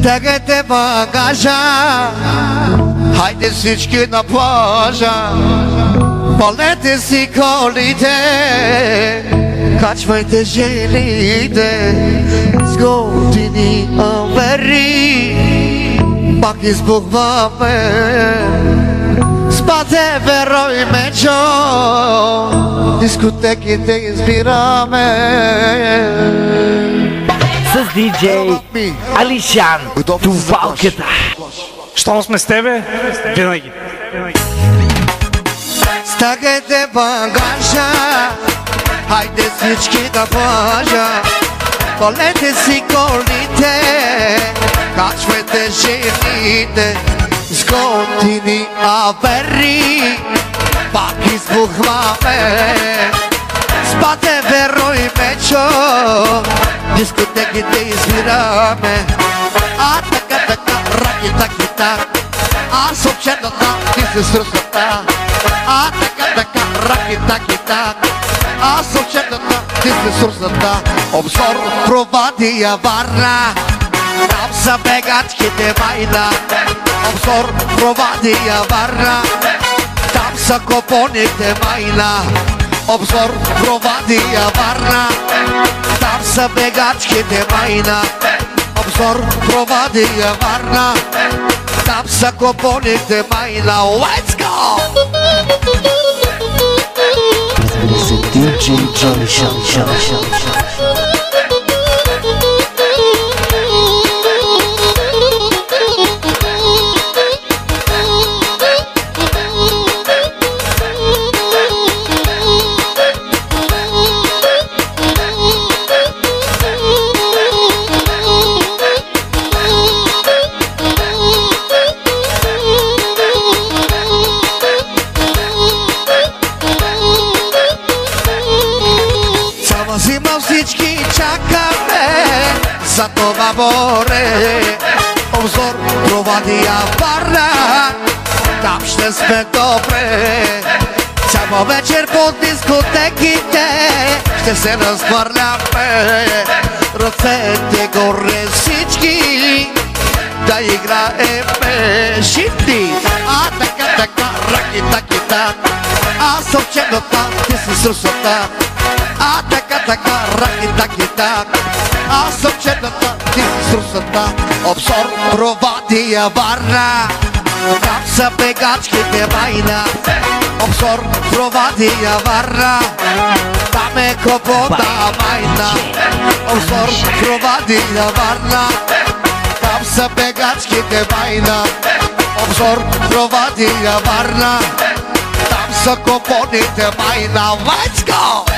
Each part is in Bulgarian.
Стегайте багажа, хайде всички на плажа, палете си колите, качвайте жените, с готини авери, пак избухваме. Спате, верой мечо, дискотеките избираме. С диджей Алишан, Тувалката. Щом сме с тебе, винаги. Стагайте багажа, хайде всички на плажа, колете си колите, качвайте жените, с готини авери, пак избухваме. Спате, верой мечо, дискотеките избираме. А така, раки-таки-так, аз обчетната, ти си с русата. А така, раки-таки-так, аз обчетната, ти си с русата. Обзор Провадия Варна, там са бегачките майна. Обзор Провадия Варна, там са копоните майна. Обзор Провадия Варна, там са бегачките майна. Обзор Провадия Варна, там са копоните майна. Let's go! Разбира се, диджей Джони Шан. Всички чакаме за това море. Обзор Провадия Варна, там ще сме добре. Цяла вечер по дискотеките ще се разхвърляме. Ръцете горе всички да играеме шипти. А така, раки-таки-так, аз съм черната, ти си с русата. А така, раки-таки-так, аз съм черната, ти си с русата. Обзор Провадия Варна, там са бегачките майна. Обзор Провадия Варна, там е копота майна. Обзор Провадия Варна, там са бегачките майна. Обзор Провадия Варна, там са копоните майна. Let's go!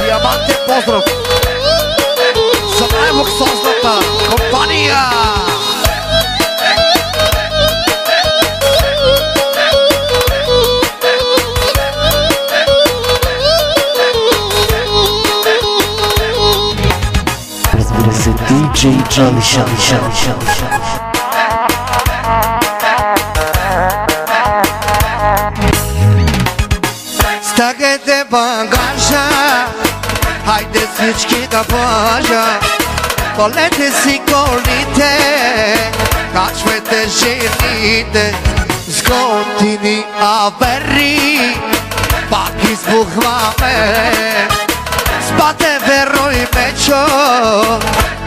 Диамантен поздрав за най-луксозната компания. Разбира се, диджей Джони Шан. Стагайте багажа, хайде всички на плажа, колете си колите, качвайте жените, с готини авери, пак избухваме. Спате, верой мечо,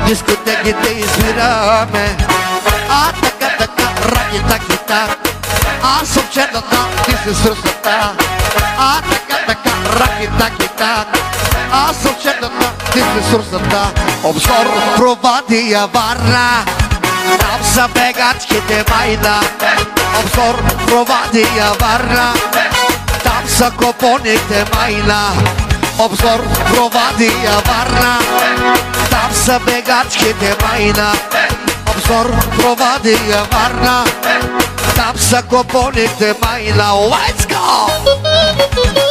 дискотеките избираме. А така, раки-таки-так, аз съм черната, ти си с русата. А така, раки-таки-так, аз съм черната, ти си с русата. Обзор Провадия Варна, там са бегачките майна. Обзор Провадия Варна, там са копоните майна. Обзор Провадия Варна, там са бегачките майна. Обзор Провадия Варна, там са копоните майна. Let's go!